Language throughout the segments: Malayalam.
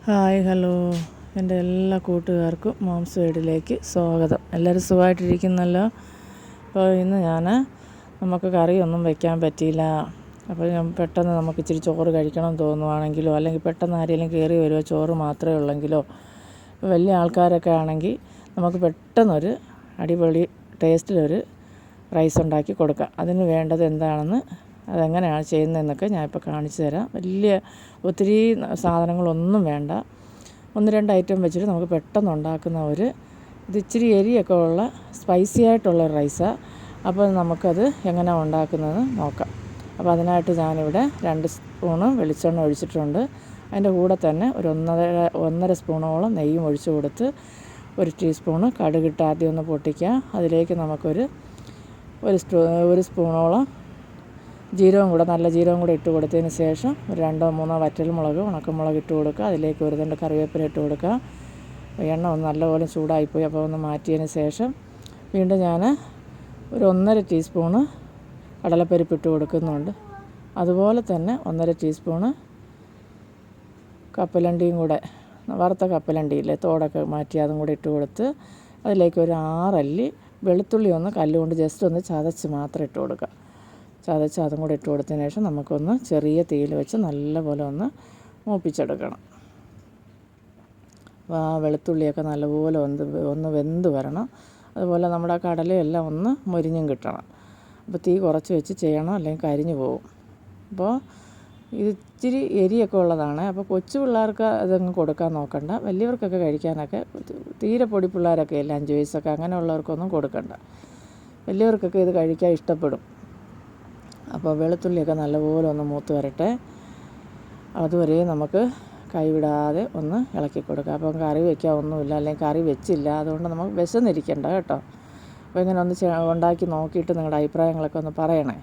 ഹായ് ഹലോ എൻ്റെ എല്ലാ കൂട്ടുകാർക്കും മോംസ് വീഡിയോയിലേക്ക് സ്വാഗതം. എല്ലാവരും സുഖമായിട്ടിരിക്കുന്നല്ലോ. അപ്പോൾ ഇന്ന് നമുക്ക് കറിയൊന്നും വെക്കാൻ പറ്റിയില്ല. അപ്പോൾ പെട്ടെന്ന് നമുക്ക് ഇച്ചിരി ചോറ് കഴിക്കണം തോന്നുവാണെങ്കിലോ, അല്ലെങ്കിൽ പെട്ടെന്ന് ആരെങ്കിലും കയറി വരുമോ, ചോറ് മാത്രമേ ഉള്ളെങ്കിലോ, വലിയ ആൾക്കാരൊക്കെ ആണെങ്കിൽ നമുക്ക് പെട്ടെന്നൊരു അടിപൊളി ടേസ്റ്റിലൊരു റൈസ് ഉണ്ടാക്കി കൊടുക്കാം. അതിന് വേണ്ടത് എന്താണെന്ന്, അതെങ്ങനെയാണ് ചെയ്യുന്നതെന്നൊക്കെ ഞാനിപ്പോൾ കാണിച്ചു തരാം. ഒത്തിരി സാധനങ്ങളൊന്നും വേണ്ട. 1-2 ഐറ്റം വെച്ചിട്ട് നമുക്ക് പെട്ടെന്ന് ഉണ്ടാക്കുന്ന ഇത് ഇച്ചിരി എരിയൊക്കെ ഉള്ള സ്പൈസി ആയിട്ടുള്ള റൈസാണ്. അപ്പോൾ നമുക്കത് എങ്ങനെ ഉണ്ടാക്കുന്നതെന്ന് നോക്കാം. അപ്പോൾ അതിനായിട്ട് ഞാനിവിടെ 2 സ്പൂണ് വെളിച്ചെണ്ണ ഒഴിച്ചിട്ടുണ്ട്. അതിൻ്റെ കൂടെ തന്നെ ഒരു 1.5 സ്പൂണോളം നെയ്യും ഒഴിച്ച് കൊടുത്ത് 1 ടീസ്പൂണ് കടുകിട്ട് ആദ്യം ഒന്ന് പൊട്ടിക്കുക. അതിലേക്ക് നമുക്കൊരു സ്പൂണോളം നല്ല ജീരകം കൂടെ ഇട്ട് കൊടുത്തതിന് ശേഷം ഒരു 2-3 വറ്റൽമുളക്, ഉണക്കമുളക് ഇട്ട് കൊടുക്കുക. അതിലേക്ക് ഒരു തണ്ട് കറിവേപ്പില ഇട്ട് കൊടുക്കുക. എണ്ണ ഒന്ന് നല്ലപോലെ ചൂടായിപ്പോയി. അപ്പോൾ ഒന്ന് മാറ്റിയതിന് ശേഷം വീണ്ടും ഞാൻ ഒരു 1.5 ടീസ്പൂണ് കടലപ്പരിപ്പ് ഇട്ട് കൊടുക്കുന്നുണ്ട്. അതുപോലെ തന്നെ 1.5 ടീസ്പൂണ് കപ്പലണ്ടിയും കൂടെ, വറുത്ത കപ്പലണ്ടിയില്ലേ, തോടൊക്കെ മാറ്റി അതും കൂടെ ഇട്ട് കൊടുത്ത് അതിലേക്ക് ഒരു 6 അല്ലി വെളുത്തുള്ളി ഒന്ന് കല്ലുകൊണ്ട് ജസ്റ്റ് ഒന്ന് ചതച്ച് മാത്രം ഇട്ട് കൊടുക്കുക. അതും കൂടെ ഇട്ട് കൊടുത്തതിന് ശേഷം നമുക്കൊന്ന് ചെറിയ തീയിൽ വെച്ച് നല്ലപോലെ ഒന്ന് മൂപ്പിച്ചെടുക്കണം. അപ്പോൾ ആ വെളുത്തുള്ളിയൊക്കെ നല്ലപോലെ ഒന്ന് വെന്ത് വരണം. അതുപോലെ നമ്മുടെ കടലയെല്ലാം ഒന്ന് മൊരിഞ്ഞും കിട്ടണം. അപ്പോൾ തീ കുറച്ച് വെച്ച് ചെയ്യണം, അല്ലെങ്കിൽ കരിഞ്ഞു പോകും. അപ്പോൾ ഇത് ഇച്ചിരി എരിയൊക്കെ ഉള്ളതാണ്. അപ്പോൾ കൊച്ചു പിള്ളേർക്ക് അതങ്ങ് കൊടുക്കാൻ നോക്കണ്ട. വലിയവർക്കൊക്കെ കഴിക്കാനൊക്കെ, തീരെ പൊടി പിള്ളേരൊക്കെ ഇല്ല, 5 വയസ്സൊക്കെ അങ്ങനെയുള്ളവർക്കൊന്നും കൊടുക്കണ്ട. വലിയവർക്കൊക്കെ ഇത് കഴിക്കാൻ ഇഷ്ടപ്പെടും. അപ്പോൾ വെളുത്തുള്ളിയൊക്കെ നല്ലപോലെ ഒന്ന് മൂത്ത് വരട്ടെ. അതുവരെ നമുക്ക് കൈവിടാതെ ഒന്ന് ഇളക്കി കൊടുക്കുക. അപ്പം കറി വയ്ക്കാൻ ഒന്നുമില്ല, അല്ലെങ്കിൽ കറി വെച്ചില്ല, അതുകൊണ്ട് നമുക്ക് വിശന്നിരിക്കണ്ട കേട്ടോ. അപ്പോൾ ഇങ്ങനെ ഒന്ന് ഉണ്ടാക്കി നോക്കിയിട്ട് നിങ്ങളുടെ അഭിപ്രായങ്ങളൊക്കെ ഒന്ന് പറയണേ.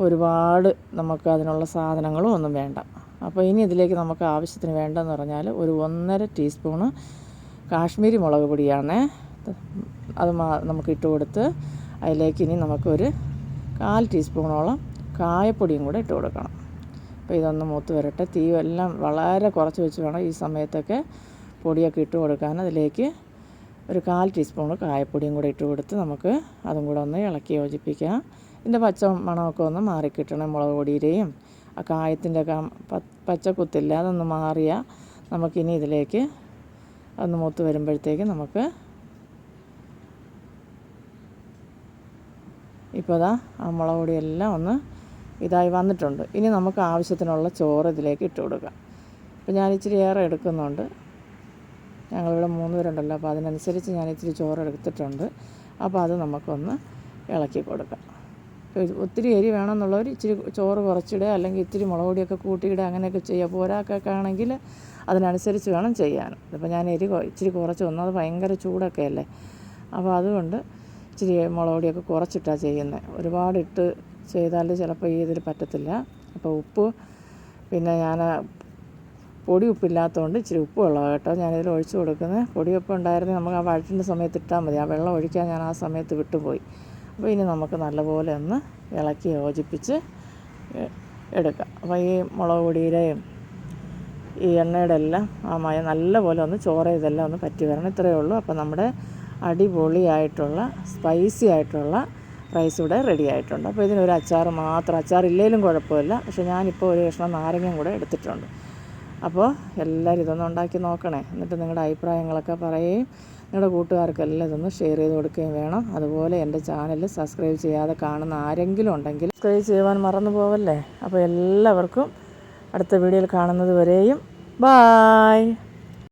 ഒരുപാട് നമുക്ക് അതിനുള്ള സാധനങ്ങളും ഒന്നും വേണ്ട. അപ്പോൾ ഇനി ഇതിലേക്ക് നമുക്ക് ആവശ്യത്തിന് വേണ്ടതെന്ന് പറഞ്ഞാൽ ഒരു 1.5 ടീസ്പൂണ് കാശ്മീരി മുളക് പൊടിയാണ്. അത് നമുക്ക് ഇട്ട് കൊടുത്ത് അതിലേക്ക് ഇനി നമുക്കൊരു 1/4 ടീസ്പൂണോളം കായപ്പൊടിയും കൂടെ ഇട്ട് കൊടുക്കണം. അപ്പോൾ ഇതൊന്ന് മൂത്ത് വരട്ടെ. തീ എല്ലാം വളരെ കുറച്ച് വെച്ച് വേണം ഈ സമയത്തൊക്കെ പൊടിയൊക്കെ ഇട്ട് കൊടുക്കാൻ. അതിലേക്ക് ഒരു 1/4 ടീസ്പൂണ് കായപ്പൊടിയും കൂടെ ഇട്ട് കൊടുത്ത് നമുക്ക് അതും കൂടെ ഒന്ന് ഇളക്കി യോജിപ്പിക്കാം. ഇതിൻ്റെ പച്ച മണമൊക്കെ ഒന്ന് മാറിക്കിട്ടണം. മുളക് പൊടിയുടെയും ആ കായത്തിൻ്റെ പച്ചക്കുത്തില്ല, അതൊന്ന് മാറിയാൽ നമുക്കിനി ഇതിലേക്ക് ഒന്ന് മൂത്ത് വരുമ്പോഴത്തേക്ക് നമുക്ക് ഇപ്പോൾ ആ മുളക് പൊടിയെല്ലാം ഒന്ന് ഇതായി വന്നിട്ടുണ്ട്. ഇനി നമുക്ക് ആവശ്യത്തിനുള്ള ചോറ് ഇതിലേക്ക് ഇട്ട് കൊടുക്കാം. അപ്പോൾ ഞാൻ ഇച്ചിരി ഏറെ എടുക്കുന്നുണ്ട്. ഞങ്ങളിവിടെ 3 പേരുണ്ടല്ലോ, അപ്പോൾ അതിനനുസരിച്ച് ഞാൻ ഇച്ചിരി ചോറ് എടുത്തിട്ടുണ്ട്. അപ്പോൾ അത് നമുക്കൊന്ന് ഇളക്കി കൊടുക്കാം. ഒത്തിരി എരി വേണമെന്നുള്ളവർ ഇച്ചിരി ചോറ് കുറച്ചിടുക, അല്ലെങ്കിൽ ഇച്ചിരി മുളക് പൊടിയൊക്കെ കൂട്ടിയിടുക, അങ്ങനെയൊക്കെ ചെയ്യുക. പോരാക്കൊക്കെ ആണെങ്കിൽ അതിനനുസരിച്ച് വേണം ചെയ്യാൻ. അപ്പോൾ ഞാൻ ഇച്ചിരി കുറച്ച് അത് ഭയങ്കര ചൂടൊക്കെ അല്ലേ, അപ്പോൾ അതുകൊണ്ട് ഇച്ചിരി മുളക് പൊടിയൊക്കെ കുറച്ചിട്ടാണ് ചെയ്യുന്നത്. ഒരുപാട് ഇട്ട് ചെയ്താൽ ചിലപ്പോൾ ഇതിൽ പറ്റത്തില്ല. അപ്പോൾ ഉപ്പ്, പിന്നെ ഞാൻ പൊടി ഉപ്പില്ലാത്തതുകൊണ്ട് ഇച്ചിരി ഉപ്പ് വെള്ളം കേട്ടോ ഞാനിതിൽ ഒഴിച്ച് കൊടുക്കുന്നത്. പൊടിയുപ്പ് ഉണ്ടായിരുന്നെങ്കിൽ നമുക്ക് ആ വഴറ്റിൻ്റെ സമയത്ത് ഇട്ടാൽ മതി. ആ വെള്ളം ഒഴിക്കാൻ ഞാൻ ആ സമയത്ത് വിട്ടുപോയി. അപ്പോൾ ഇനി നമുക്ക് നല്ലപോലെ ഒന്ന് ഇളക്കി യോജിപ്പിച്ച് എടുക്കാം. അപ്പോൾ ഈ മുളക് പൊടിയുടെയും ഈ എണ്ണയുടെ എല്ലാം ആ മയം നല്ലപോലെ ഒന്ന് ഇതെല്ലാം ഒന്ന് പറ്റി വരണം. ഇത്രയേ ഉള്ളൂ. അപ്പോൾ നമ്മുടെ അടിപൊളിയായിട്ടുള്ള സ്പൈസി ആയിട്ടുള്ള റൈസ് ഇവിടെ റെഡി ആയിട്ടുണ്ട്. അപ്പോൾ ഇതിനൊരു അച്ചാർ മാത്രം, അച്ചാറില്ലേലും കുഴപ്പമില്ല, പക്ഷേ ഞാനിപ്പോൾ ഒരു കഷ്ണം നാരങ്ങയും കൂടെ എടുത്തിട്ടുണ്ട്. അപ്പോൾ എല്ലാവരും ഇതൊന്ന് ഉണ്ടാക്കി നോക്കണേ. എന്നിട്ട് നിങ്ങളുടെ അഭിപ്രായങ്ങളൊക്കെ പറയുകയും നിങ്ങളുടെ കൂട്ടുകാർക്കെല്ലാം ഇതൊന്ന് ഷെയർ ചെയ്ത് കൊടുക്കുകയും വേണം. അതുപോലെ എൻ്റെ ചാനൽ സബ്സ്ക്രൈബ് ചെയ്യാതെ കാണുന്ന ആരെങ്കിലും ഉണ്ടെങ്കിൽ സബ്സ്ക്രൈബ് ചെയ്യുവാൻ മറന്നു പോവല്ലേ. അപ്പോൾ എല്ലാവർക്കും അടുത്ത വീഡിയോയിൽ കാണുന്നത് വരെയും ബായ്.